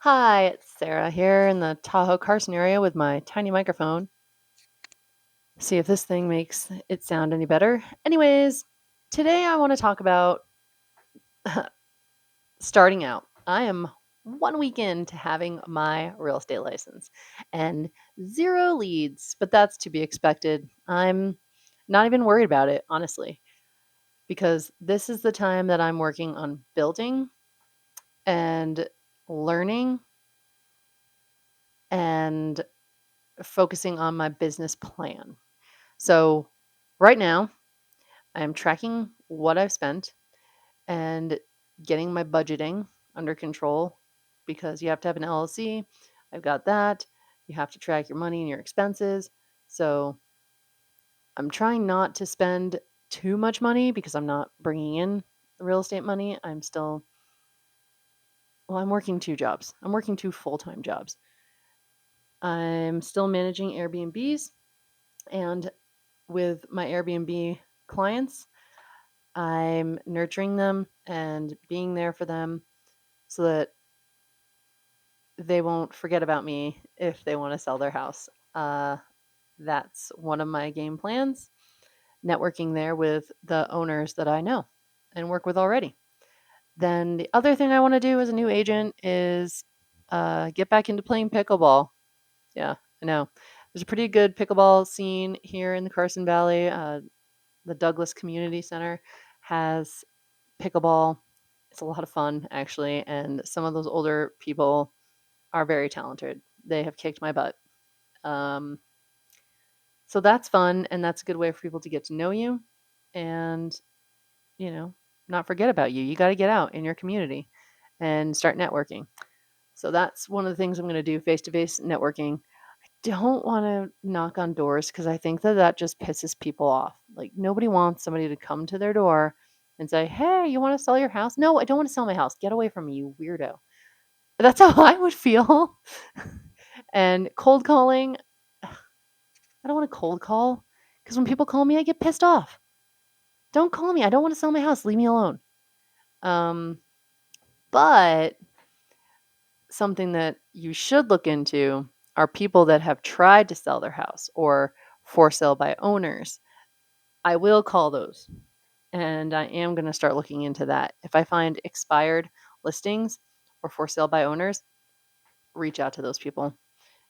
Hi, it's Sarah here in the Tahoe Carson area with my tiny microphone. See if this thing makes it sound any better. Anyways, today I want to talk about starting out. I am 1 week into having my real estate license and zero leads, but that's to be expected. I'm not even worried about it, honestly, because this is the time that I'm working on building and learning and focusing on my business plan. So, right now, I am tracking what I've spent and getting my budgeting under control because you have to have an LLC. I've got that. You have to track your money and your expenses. So, I'm trying not to spend too much money because I'm not bringing in real estate money. I'm working two jobs. I'm working two full time jobs. I'm still managing Airbnbs, and with my Airbnb clients, I'm nurturing them and being there for them so that they won't forget about me if they want to sell their house. Uh, that's one of my game plans, networking there with the owners that I know and work with already. Then the other thing I want to do as a new agent is get back into playing pickleball. Yeah, I know. There's a pretty good pickleball scene here in the Carson Valley. The Douglas Community Center has pickleball. It's a lot of fun, actually, and some of those older people are very talented. They have kicked my butt. Um, so that's fun, and that's a good way for people to get to know you and, you know, not forget about you. You got to get out in your community and start networking. So that's one of the things I'm going to do, face to face networking. Don't want to knock on doors because I think that that just pisses people off. Like, nobody wants somebody to come to their door and say, "Hey, you want to sell your house?" No, I don't want to sell my house. Get away from me, you weirdo. That's how I would feel. And cold calling, I don't want to cold call because when people call me, I get pissed off. Don't call me. I don't want to sell my house. Leave me alone. Um, but something that you should look into are people that have tried to sell their house or for sale by owners. I will call those, and I am going to start looking into that. If I find expired listings or for sale by owners, reach out to those people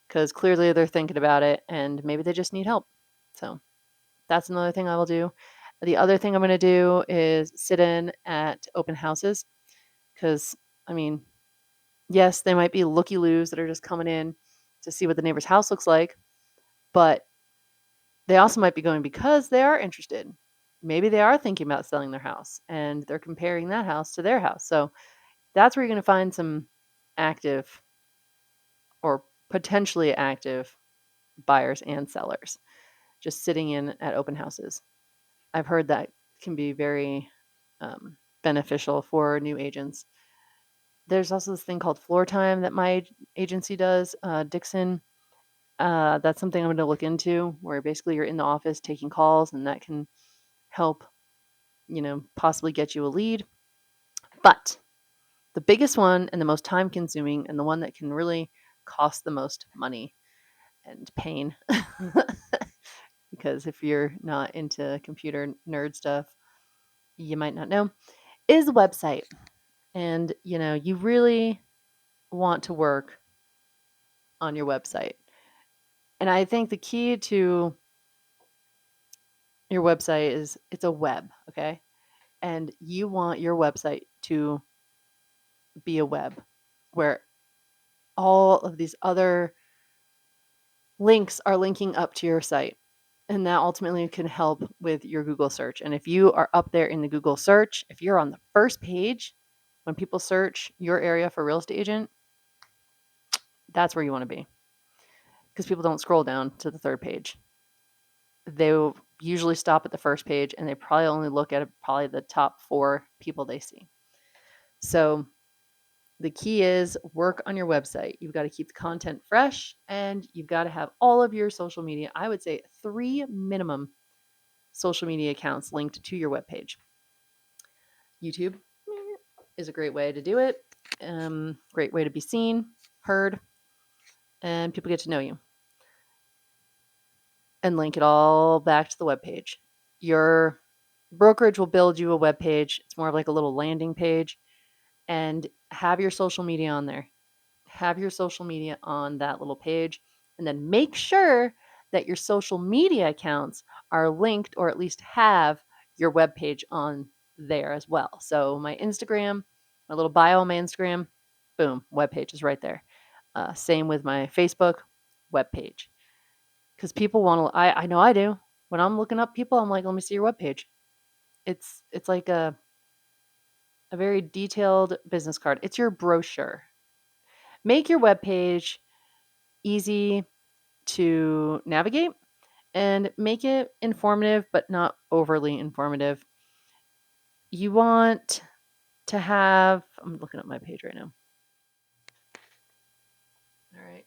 because clearly they're thinking about it and maybe they just need help. So that's another thing I will do. The other thing I'm going to do is sit in at open houses because, I mean, yes, they might be looky loos that are just coming in to see what the neighbor's house looks like, but they also might be going because they are interested. Maybe they are thinking about selling their house and they're comparing that house to their house. So that's where you're going to find some active or potentially active buyers and sellers just sitting in at open houses. I've heard that can be very beneficial for new agents. There's also this thing called floor time that my agency does, Dixon. That's something I'm going to look into, where basically you're in the office taking calls, and that can help, possibly get you a lead. But the biggest one and the most time consuming, and the one that can really cost the most money and pain, because if you're not into computer nerd stuff, you might not know, is a website. And, you really want to work on your website. And I think the key to your website is it's a web, okay? And you want your website to be a web where all of these other links are linking up to your site. And that ultimately can help with your Google search. And if you are up there in the Google search, if you're on the first page, when people search your area for real estate agent, that's where you want to be. Because people don't scroll down to the third page. They will usually stop at the first page and they probably only look at probably the top 4 people they see. So the key is work on your website. You've got to keep the content fresh and you've got to have all of your social media. I would say 3 minimum social media accounts linked to your webpage. YouTube is a great way to do it. Great way to be seen. Herd, and people get to know you and link it all back to the webpage. Your brokerage will build you a webpage. It's more of like a little landing page, and have your social media on there. Have your social media on that little page, and then make sure that your social media accounts are linked or at least have your webpage on there as well. So my Instagram, my little bio on my Instagram, boom, webpage is right there. Same with my Facebook webpage, because people want to. I know I do. When I'm looking up people, I'm like, let me see your webpage. It's like a very detailed business card. It's your brochure. Make your webpage easy to navigate and make it informative, but not overly informative. You want to have, I'm looking at my page right now. All right.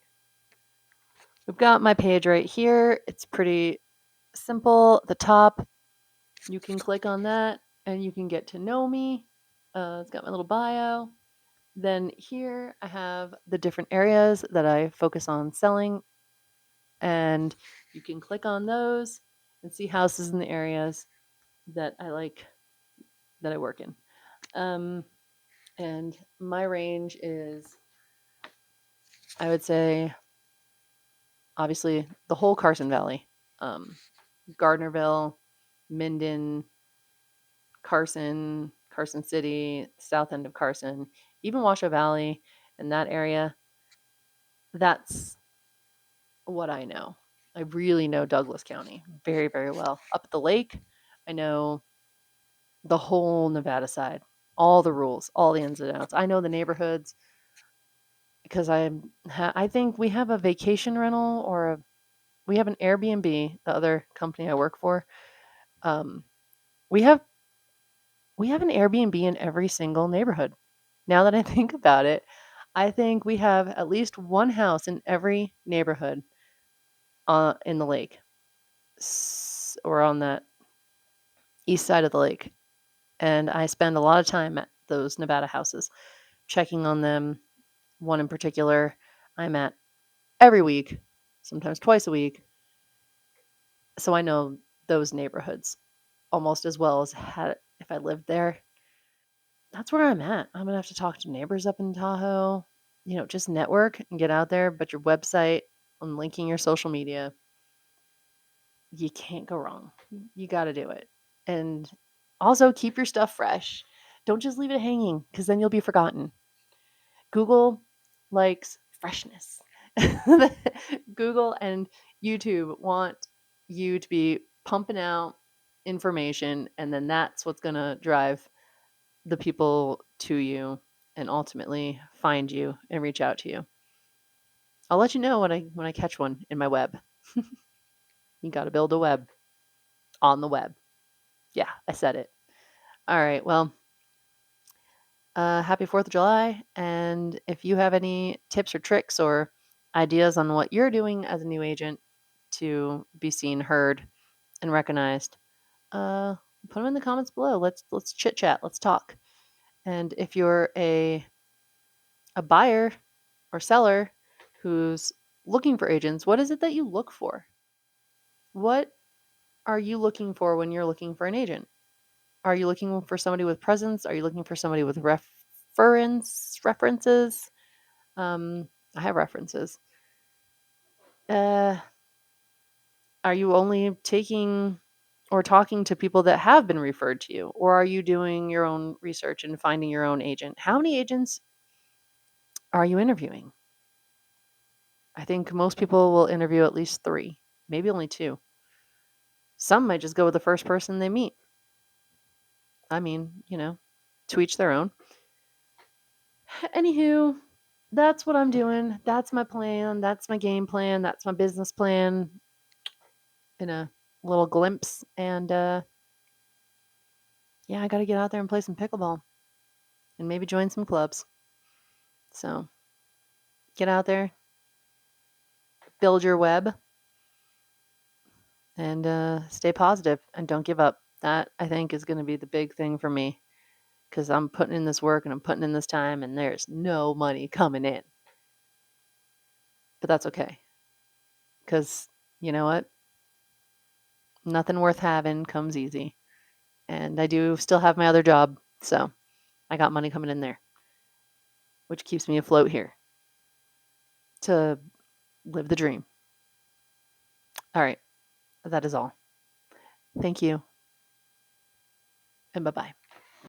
We've got my page right here. It's pretty simple. At the top, you can click on that and you can get to know me. It's got my little bio. Then here I have the different areas that I focus on selling, and you can click on those and see houses in the areas that I like, that I work in. And my range is, I would say, obviously the whole Carson Valley, Gardnerville, Minden, Carson City, south end of Carson, even Washoe Valley, and that area. That's what I know. I really know Douglas County very, very well. Up at the lake, I know the whole Nevada side, all the rules, all the ins and outs. I know the neighborhoods because I think we have a vacation rental, or we have an Airbnb, the other company I work for. Um, we have an Airbnb in every single neighborhood. Now that I think about it, I think we have at least one house in every neighborhood in the lake, or on that east side of the lake. And I spend a lot of time at those Nevada houses, checking on them. One in particular, I'm at every week, sometimes twice a week. So I know those neighborhoods almost as well as if I lived there. That's where I'm at. I'm gonna have to talk to neighbors up in Tahoe, just network and get out there. But your website and linking your social media, you can't go wrong. You got to do it. And also keep your stuff fresh. Don't just leave it hanging, because then you'll be forgotten. Google likes freshness. Google and YouTube want you to be pumping out information, and then that's what's going to drive the people to you and ultimately find you and reach out to you. I'll let you know when I catch one in my web. You got to build a web on the web. Yeah, I said it. All right. Well, happy 4th of July. And if you have any tips or tricks or ideas on what you're doing as a new agent to be seen, heard, and recognized, put them in the comments below. Let's chit chat. Let's talk. And if you're a buyer or seller who's looking for agents, what is it that you look for? What are you looking for when you're looking for an agent? Are you looking for somebody with presence? Are you looking for somebody with references? I have references. Uh, are you only taking or talking to people that have been referred to you? Or are you doing your own research and finding your own agent? How many agents are you interviewing? I think most people will interview at least 3, maybe only 2. Some might just go with the first person they meet. I mean, to each their own. Anywho, that's what I'm doing. That's my plan. That's my game plan. That's my business plan in a little glimpse. And yeah, I got to get out there and play some pickleball and maybe join some clubs. So get out there, build your web, and stay positive and don't give up. That, I think, is going to be the big thing for me, because I'm putting in this work and I'm putting in this time and there's no money coming in. but that's okay. Because you know what? Nothing worth having comes easy. And I do still have my other job, so I got money coming in there, which keeps me afloat here to live the dream. All right, that is all. Thank you, and bye bye.